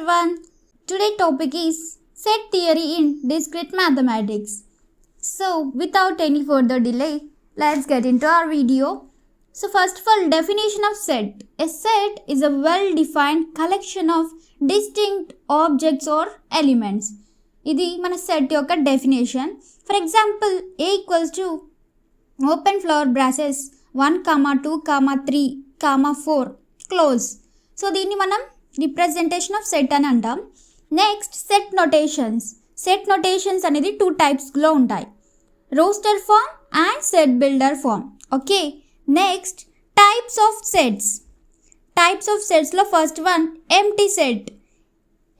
everyone. Today topic is set theory in discrete mathematics. So without any further delay, let's get into our video. So first of all, definition of set. A set is a well-defined collection of distinct objects or elements. ఇది మన set యొక్క definition. For example A equals to open flower braces 1, 2, 3, 4 close. So దీన్ని మనం representation of set అని అంటాం. Next set notations. Set notations అనేది 2 టైప్స్లో ఉంటాయి, roster form and set builder form. Okay, next types of sets. Types of సెట్స్లో first one empty set.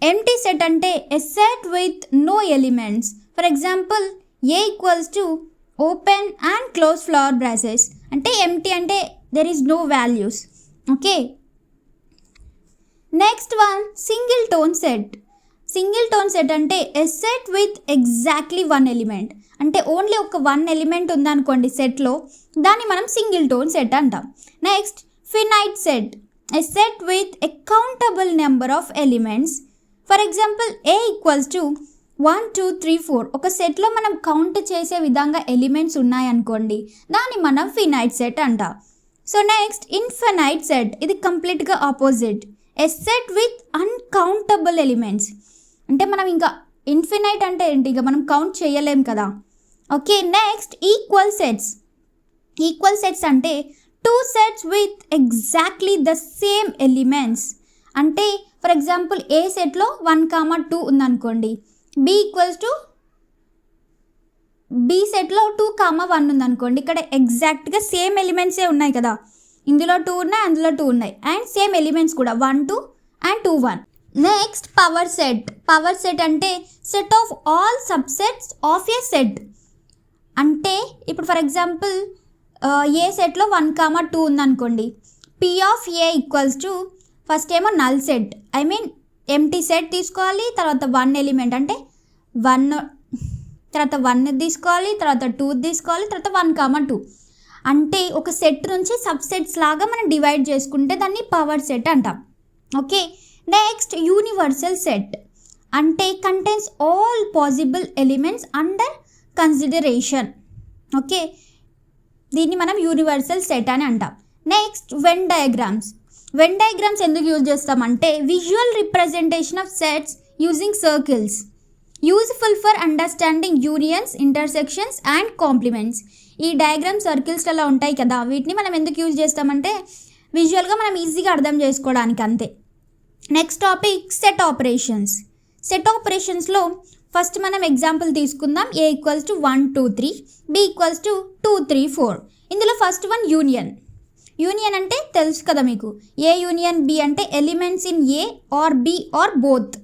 Empty set అంటే a set with no elements. For example A equals to open and close flower braces అంటే empty అంటే there is no values. Okay, next one singleton set. Singleton set అంటే a set with exactly 1 element అంటే only ఒక 1 element ఉందనుకోండి సెట్లో, దాన్ని మనం singleton set అంటాం. Next finite set. A set with a countable number of elements. For example A equals to 1, 2, 3, 4 ఒక సెట్లో మనం కౌంట్ చేసే విధంగా ఎలిమెంట్స్ ఉన్నాయనుకోండి, దాన్ని మనం ఫినైట్ సెట్ అంటాం. So next infinite set. ఇది కంప్లీట్గా opposite, a set with uncountable elements అంటే మనం ఇంకా ఇన్ఫినైట్ అంటే ఏంటి, ఇక మనం కౌంట్ చేయలేం కదా. Okay, next equal sets. Equal sets అంటే 2 sets with exactly the same elements అంటే ఫర్ ఎగ్జాంపుల్ ఏ సెట్లో 1, 2 ఉందనుకోండి, బి ఈక్వల్స్ టు బి సెట్లో 2, 1 ఉందనుకోండి, ఇక్కడ ఎగ్జాక్ట్గా సేమ్ ఎలిమెంట్సే ఉన్నాయి కదా, ఇందులో 2 ఉన్నాయి అందులో 2 ఉన్నాయి అండ్ సేమ్ ఎలిమెంట్స్ కూడా 1, 2 and 2, 1. Next power set. Power set అంటే set of all subsets of a set అంటే ఇప్పుడు ఫర్ ఎగ్జాంపుల్ ఏ సెట్లో 1, 2 ఉందనుకోండి, P of A equals to first ఏమో null set, I mean empty set తీసుకోవాలి, తర్వాత 1 element అంటే 1, తర్వాత 1 తీసుకోవాలి, తర్వాత 2 తీసుకోవాలి, తర్వాత 1, 2 అంటే ఒక సెట్ నుంచి సబ్సెట్స్ లాగా మనం డివైడ్ చేసుకుంటే దాన్ని పవర్ సెట్ అంటాం. ఓకే, నెక్స్ట్ యూనివర్సల్ సెట్ అంటే contains all possible elements under consideration. Okay, దీన్ని మనం యూనివర్సల్ సెట్ అని అంటాం. Next Venn diagrams. Venn diagrams ఎందుకు యూజ్ చేస్తామంటే visual representation of sets using circles, useful for understanding unions, intersections and compliments. ఈ diagram సర్కిల్స్లలో ఉంటాయి కదా, వీటిని మనం ఎందుకు యూజ్ చేస్తామంటే విజువల్గా మనం ఈజీగా అర్థం చేసుకోవడానికి, అంతే. Next topic set operations. సెట్ ఆపరేషన్స్లో ఫస్ట్ మనం ఎగ్జాంపుల్ తీసుకుందాం. A equals to 1, 2, 3, B equals to 2, 3, 4. ఇందులో ఫస్ట్ వన్ యూనియన్. యూనియన్ అంటే తెలుసు కదా మీకు, ఏ యూనియన్ బి అంటే elements in A or B or both.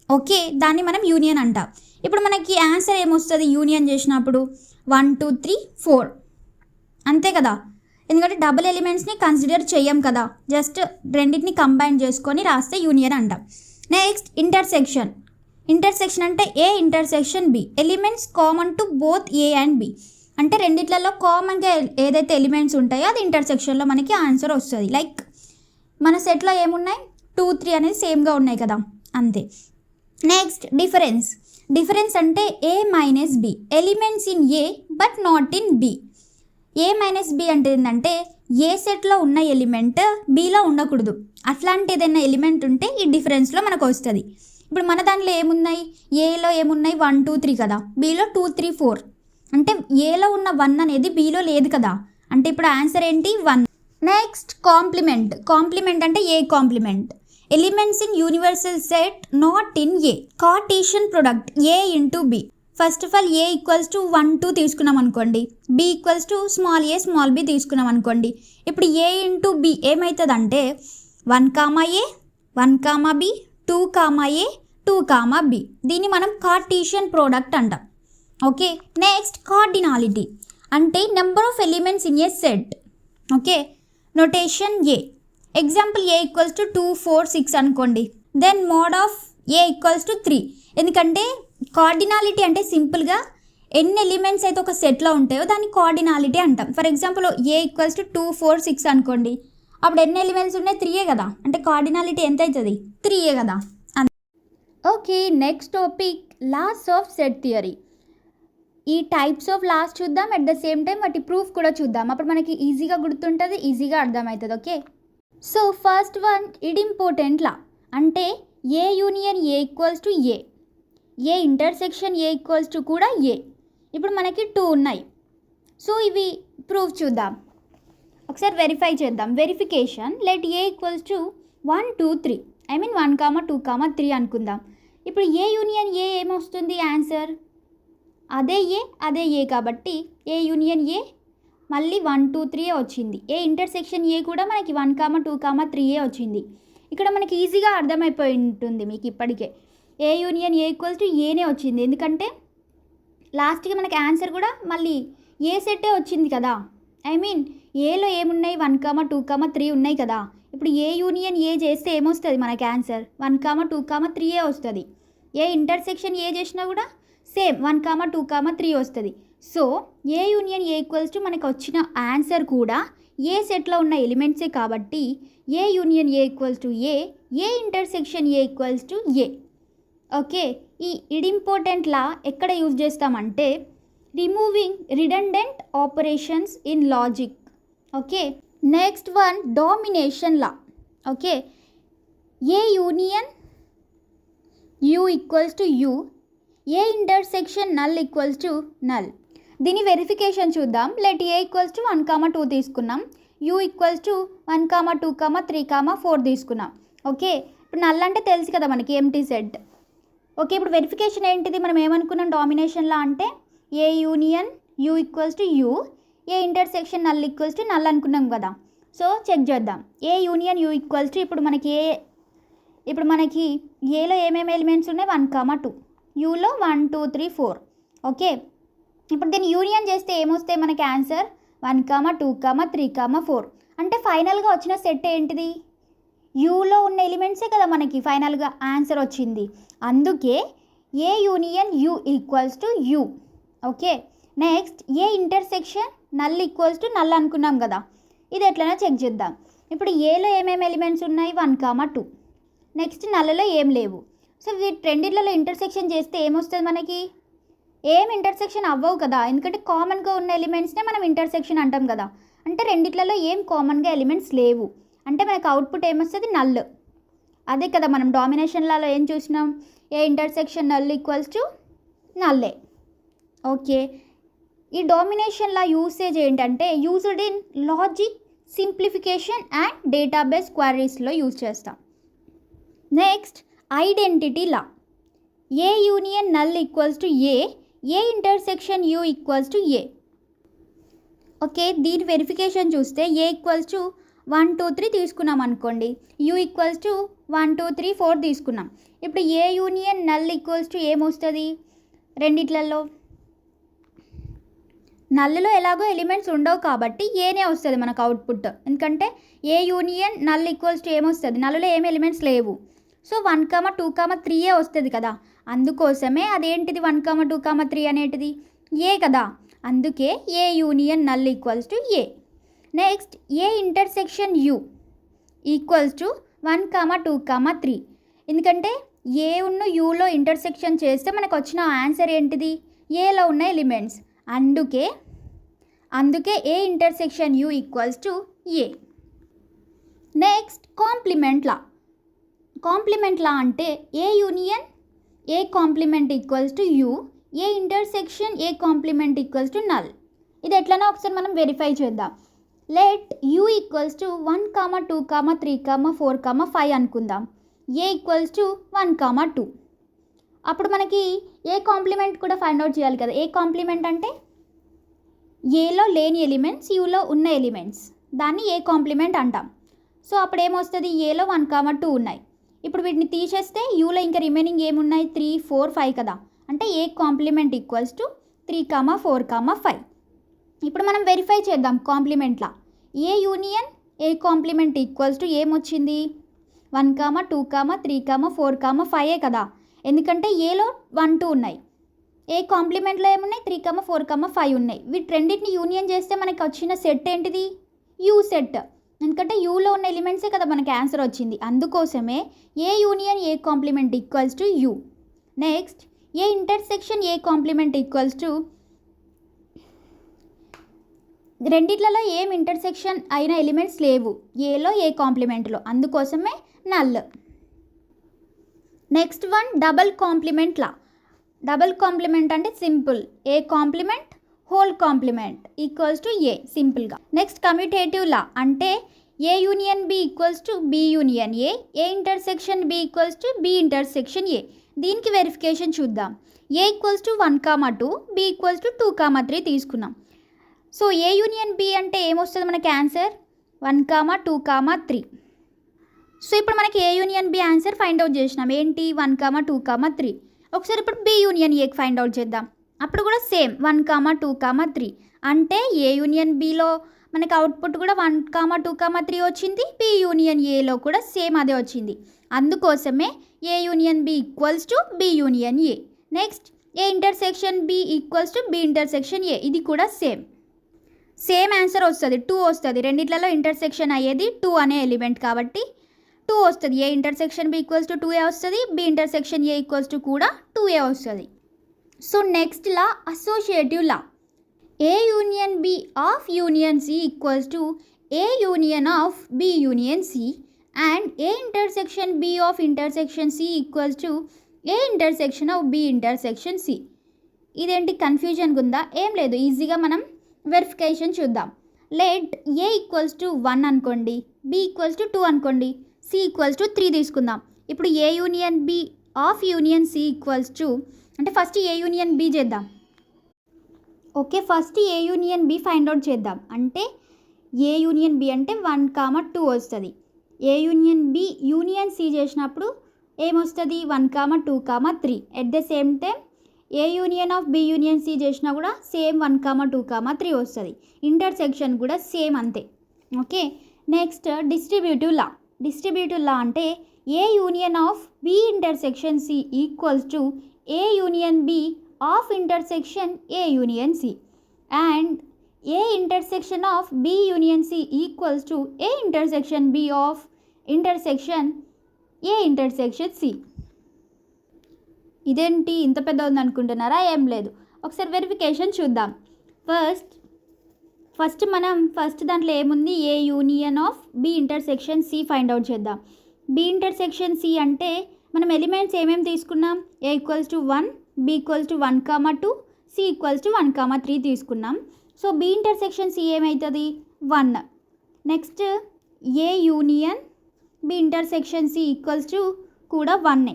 Okay, దాన్ని మనం యూనియన్ అంటాం. ఇప్పుడు మనకి ఆన్సర్ ఏమొస్తుంది యూనియన్ చేసినప్పుడు 1, 2, 3, 4 అంతే కదా, ఎందుకంటే డబుల్ ఎలిమెంట్స్ని కన్సిడర్ చేయం కదా, జస్ట్ రెండింటిని కంబైన్ చేసుకొని రాస్తే యూనియన్ అంటాం. Next intersection. ఇంటర్సెక్షన్ అంటే A intersection B, elements common to both A and B అంటే రెండిట్లలో కామన్గా ఏదైతే ఎలిమెంట్స్ ఉంటాయో అది ఇంటర్సెక్షన్లో మనకి ఆన్సర్ వస్తుంది. లైక్ మన సెట్లో ఏమున్నాయి 2, 3 అనేది సేమ్గా ఉన్నాయి కదా, అంతే. Next difference. డిఫరెన్స్ అంటే A minus B, elements in A but not in B. A minus B అంటే ఏంటంటే ఏ సెట్లో ఉన్న ఎలిమెంట్ బిలో ఉండకూడదు, అట్లాంటి ఏదైనా ఎలిమెంట్ ఉంటే ఈ డిఫరెన్స్లో మనకు వస్తుంది. ఇప్పుడు మన దాంట్లో ఏమున్నాయి, ఏలో ఏమున్నాయి 1, 2, 3 కదా, బిలో 2, 3, 4 అంటే ఏలో ఉన్న 1 అనేది బిలో లేదు కదా, అంటే ఇప్పుడు ఆన్సర్ ఏంటి 1. Next complement. కాంప్లిమెంట్ అంటే A complement, elements in universal set not in A. Cartesian product A into B. First of all A equals to 1, 2 తీసుకున్నాం అనుకోండి, B equals to small a small b తీసుకున్నాం అనుకోండి, ఇప్పుడు ఏ into B ఏమవుతుందంటే 1, ఏ 1, B 2, ఏ 2, B. దీన్ని మనం Cartesian product అంటాం. Okay, next cardinality అంటే number of elements in A set. Okay, notation A. Example A equals to 2, 4, 6 అనుకోండి, then mod of A equals to 3. ఎందుకంటే కార్డినాలిటీ అంటే సింపుల్గా ఎన్ని ఎలిమెంట్స్ అయితే ఒక సెట్లో ఉంటాయో దాన్ని కార్డినాలిటీ అంటాం. For example A equals to 2, 4, 6 అనుకోండి, అప్పుడు ఎన్ని ఎలిమెంట్స్ ఉన్నాయి 3 కదా, అంటే కార్డినాలిటీ ఎంత అవుతుంది 3 కదా. Okay, next topic laws of set theory. ఈ టైప్స్ ఆఫ్ లాస్ చూద్దాం, అట్ ద సేమ్ టైం వాటి ప్రూఫ్ కూడా చూద్దాం. అప్పుడు మనకి ఈజీగా గుర్తుంటుంది, ఈజీగా అర్థమవుతుంది. Okay, so first one idempotent law, అంటే A union A equals to A, A intersection A equals to కూడా ఏ. ఇప్పుడు మనకి 2 ఉన్నాయి. సో ఇవి ప్రూఫ్ చూద్దాం, ఒకసారి వెరిఫై చేద్దాం. Verification, let A equals to 1 2 3, I mean 1 2 3 అనుకుందాం. ఇప్పుడు ఏ యూనియన్ ఏ ఏమొస్తుంది ఆన్సర్? అదే ఏ కాబట్టి ఏ యూనియన్ ఏ మళ్ళీ 1 2 3 వచ్చింది. ఏ ఇంటర్సెక్షన్ ఏ కూడా మనకి 1 2 3 వచ్చింది. ఇక్కడ మనకి ఈజీగా అర్థమైపోయి ఉంటుంది మీకు ఇప్పటికే. ఏ యూనియన్ ఏ ఈక్వల్స్ టు ఏనే వచ్చింది, ఎందుకంటే లాస్ట్కి మనకి ఆన్సర్ కూడా మళ్ళీ ఏ సెట్టే వచ్చింది కదా. ఐ మీన్ ఏలో ఏమున్నాయి 1 2 3 ఉన్నాయి కదా. ఇప్పుడు ఏ యూనియన్ ఏ చేస్తే ఏమొస్తుంది మనకి ఆన్సర్? 1 2 3 వస్తుంది. ఏ ఇంటర్సెక్షన్ ఏ చేసినా కూడా సేమ్ 1 2 3 వస్తుంది. So A union A equals to మనకు వచ్చిన ఆన్సర్ కూడా ఏ సెట్లో ఉన్న ఎలిమెంట్సే కాబట్టి A union A equals to A, A intersection A equals to A. Okay, ఈ ఇడింపార్టెంట్ లా ఎక్కడ యూజ్ చేస్తామంటే removing redundant operations in logic. Okay, next one domination law. Okay, A union U equals to U, A intersection null equals to null. దీని verification చూద్దాం. Let A equals to 1 2 తీసుకున్నాం, you equals to 1 2 3 4 తీసుకున్నాం. Okay, ఇప్పుడు null అంటే తెలుసు కదా మనకి, empty set. Okay, ఇప్పుడు వెరిఫికేషన్ ఏంటిది? మనం ఏమనుకున్నాం డామినేషన్లా అంటే A union U equals to U, A intersection null equals to null అనుకున్నాం కదా. సో చెక్ చేద్దాం. A union U equals to ఇప్పుడు మనకి ఏలో ఏమేమి ఎలిమెంట్స్ ఉన్నాయి? 1 2, యూలో 1 2 3 4. ఓకే, ఇప్పుడు దీన్ని యూనియన్ చేస్తే ఏమొస్తాయి మనకి ఆన్సర్? 1 2 3 4. అంటే ఫైనల్గా వచ్చిన సెట్ ఏంటిది? యూలో ఉన్న ఎలిమెంట్సే కదా మనకి ఫైనల్గా ఆన్సర్ వచ్చింది. అందుకే A union U equals to U. Okay, next A intersection null equals to null అనుకున్నాం కదా. ఇది ఎట్లైనా చెక్ చేద్దాం. ఇప్పుడు ఏలో ఏమేమి ఎలిమెంట్స్ ఉన్నాయి? 1 2. నెక్స్ట్ నల్లలో ఏం లేవు. సో వీటి రెండిట్లలో ఇంటర్సెక్షన్ చేస్తే ఏమొస్తుంది మనకి? ఏం ఇంటర్సెక్షన్ అవ్వవు కదా, ఎందుకంటే కామన్గా ఉన్న ఎలిమెంట్స్నే మనం ఇంటర్సెక్షన్ అంటాం కదా. అంటే రెండిట్లలో ఏం కామన్గా ఎలిమెంట్స్ లేవు, అంటే మనకు అవుట్పుట్ ఏమొస్తుంది? నల్. అదే కదా మనం డామినేషన్లలో ఏం చూసినాం? A intersection null equals to నల్లే. ఓకే, ఈ డామినేషన్లా యూసేజ్ ఏంటంటే used in logic simplification and database క్వరీస్లో యూజ్ చేస్తాం. Next identity law. A union null equals to A, A intersection U equals to A. Okay, దీని verification చూస్తే A equals to 1 2 3 తీసుకున్నాం అనుకోండి, you equals to 1 2 3 4 తీసుకున్నాం. ఇప్పుడు A union null equals to ఏమొస్తుంది? రెండిట్లలో నల్లులో ఎలాగో ఎలిమెంట్స్ ఉండవు కాబట్టి ఏనే వస్తుంది మనకు అవుట్పుట్, ఎందుకంటే ఏ యూనియన్ నల్ ఈక్వల్స్ టు ఏమొస్తుంది? నల్లులో ఏమి ఎలిమెంట్స్ లేవు. సో 1 2 3 వస్తుంది కదా. అందుకోసమే అదేంటిది 1 2 3 అనేటిది ఏ కదా. అందుకే A union null equals to A. Next A intersection U equals to 1 2 3, ఎందుకంటే ఏ ఉన్న యూలో ఇంటర్సెక్షన్ చేస్తే మనకు వచ్చిన ఆన్సర్ ఏంటిది? ఏలో ఉన్న ఎలిమెంట్స్. అందుకే A intersection U equals to A. Next complement law. Complement law అంటే A union A complement equals to U, A intersection A complement equals to null. ఇది ఎట్లనో ఒకసారి మనం వెరిఫై చేద్దాం. లెట్ యూ ఈక్వల్స్ టు 1 2 3 4 5 అనుకుందాం. ఏ equals to 1 2. అప్పుడు మనకి ఏ complement కూడా ఫైండ్ అవుట్ చేయాలి కదా. ఏ కాంప్లిమెంట్ అంటే ఏలో లేని ఎలిమెంట్స్ యూలో ఉన్న ఎలిమెంట్స్, దాన్ని ఏ కాంప్లిమెంట్ అంటాం. సో అప్పుడు ఏమొస్తుంది? ఏలో 1 2 ఉన్నాయి. ఇప్పుడు వీటిని తీసేస్తే యూలో ఇంకా రిమైనింగ్ ఏమున్నాయి? 3 4 5 కదా. అంటే ఏ కాంప్లిమెంట్ ఈక్వల్స్ టు 3 4 5. ఇప్పుడు మనం వెరిఫై చేద్దాం complement law. A union A complement equals to ఏమొచ్చింది? 1 2 3 4 5 కదా, ఎందుకంటే ఏలో 1 2 ఉన్నాయి. ఏ కాంప్లిమెంట్లో ఏమున్నాయి? 3 4 5 ఉన్నాయి. వీటి రెండింటిని యూనియన్ చేస్తే మనకి వచ్చిన సెట్ ఏంటిది? U set. ఎందుకంటే యూలో ఉన్న ఎలిమెంట్సే కదా మనకి ఆన్సర్ వచ్చింది. అందుకోసమే A union A complement equals to U. Next A intersection A complement equals to రెండిట్లలో ఏం ఇంటర్సెక్షన్ అయిన ఎలిమెంట్స్ లేవు, ఏలో ఏ కాంప్లిమెంట్లో, అందుకోసమే null. Next one double complement law. Double complement అంటే simple, A complement whole complement equals to A సింపుల్గా. Next commutative law అంటే A union B equals to B union A, A intersection B equals to B intersection A. దీనికి verification చూద్దాం. A equals to 1,2, B equals to 2,3 తీసుకున్నాం. So A union B అంటే ఏమొస్తుంది మనకి answer 1,2,3. So ఇప్పుడు మనకి A union B answer find out చేసినాం, ఏంటి 1,2,3. ఒకసారి ఇప్పుడు బి యూనియన్ ఏకి ఫైండ్ అవుట్ చేద్దాం, అప్పుడు కూడా సేమ్ 1,2,3. అంటే ఏ యూనియన్ బిలో మనకి అవుట్పుట్ కూడా 1,2,3 వచ్చింది, బి యూనియన్ ఏలో కూడా సేమ్ అదే వచ్చింది. అందుకోసమే A union B equals to B union A. Next A intersection B equals to B intersection A, ఇది కూడా సేమ్ ఆన్సర్ వస్తుంది, 2 వస్తుంది. రెండిట్లలో ఇంటర్సెక్షన్ అయ్యేది 2 అనే ఎలిమెంట్ కాబట్టి 2 వస్తుంది. A intersection B equals to 2a వస్తుంది, B intersection A equals to కూడా 2a వస్తుంది. So next law associative law. A union B of union C equals to A union of B union C and A intersection B of intersection C equals to A intersection of B intersection C. ఇదేంటి కన్ఫ్యూజన్గా ఉందా? ఏం లేదు, ఈజీగా మనం verification చూద్దాం. Let A equals to 1 అనుకోండి, B equals to 2 అనుకోండి, సి ఈక్వల్స్ టు 3 తీసుకుందాం. ఇప్పుడు A union B of union C equals to, అంటే ఫస్ట్ ఏ యూనియన్ బి చేద్దాం. Okay, first A union B find out చేద్దాం. అంటే ఏ యూనియన్ బి అంటే 1,2 వస్తుంది. A union B union C చేసినప్పుడు ఏమొస్తుంది 1,2,3. At the same time A union of B union C చేసినా కూడా సేమ్ 1,2,3 వస్తుంది. ఇంటర్సెక్షన్ కూడా సేమ్ అంతే. Okay, next distributive law. Distributive law అంటే A union of B intersection C equals to A union B of intersection A union C and A intersection of B union C equals to A intersection B of intersection A intersection C. ఇదేంటి ఇంత పెద్ద ఉంది అనుకుంటున్నారా? ఏం లేదు, ఒకసారి verification చూద్దాం. First దాంట్లో ఏముంది, A union of B intersection C find out చేద్దాం. బి ఇంటర్సెక్షన్ సి అంటే మనం ఎలిమెంట్స్ ఏమేమి తీసుకున్నాం, A equals to 1, B equals to 1,2, C equals to 1,3 తీసుకున్నాం. సో బి ఇంటర్సెక్షన్ సి ఏమవుతుంది 1. Next A union B intersection C equals to కూడా 1.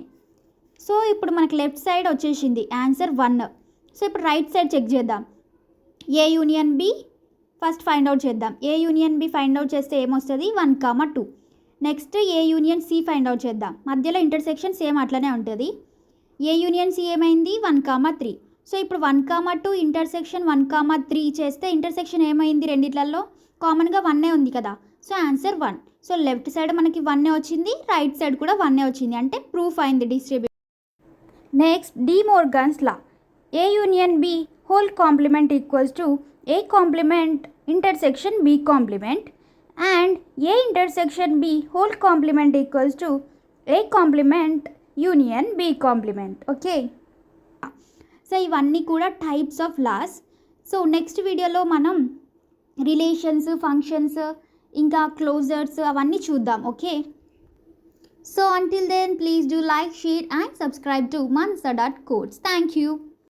So ఇప్పుడు మనకి లెఫ్ట్ సైడ్ వచ్చేసింది ఆన్సర్ 1. సో ఇప్పుడు రైట్ సైడ్ చెక్ చేద్దాం. A union B first find out చేద్దాం. A union B find out చేస్తే ఏమొస్తుంది 1,2. Next A union C find out చేద్దాం. మధ్యలో ఇంటర్సెక్షన్ సేమ్ అట్లనే ఉంటుంది. ఏ యూనియన్ సి ఏమైంది 1,3. సో ఇప్పుడు 1,2 ఇంటర్సెక్షన్ 1,3 చేస్తే ఇంటర్సెక్షన్ ఏమైంది, రెండిట్లలో కామన్గా 1 ఉంది కదా. So answer 1. So left side మనకి 1 వచ్చింది, రైట్ సైడ్ కూడా 1 వచ్చింది, అంటే ప్రూఫ్ అయింది distribution. Next De Morgan's law. A union B whole complement equals to A complement intersection B complement and A intersection B whole complement equals to A complement union B complement. Okay, so ఇవన్నీ కూడా types of laws. So next వీడియోలో మనం relations, functions, ఇంకా closures అవన్నీ చూద్దాం. ఓకే, so until then please do like, share and subscribe to Manasa.Codes. Thank you.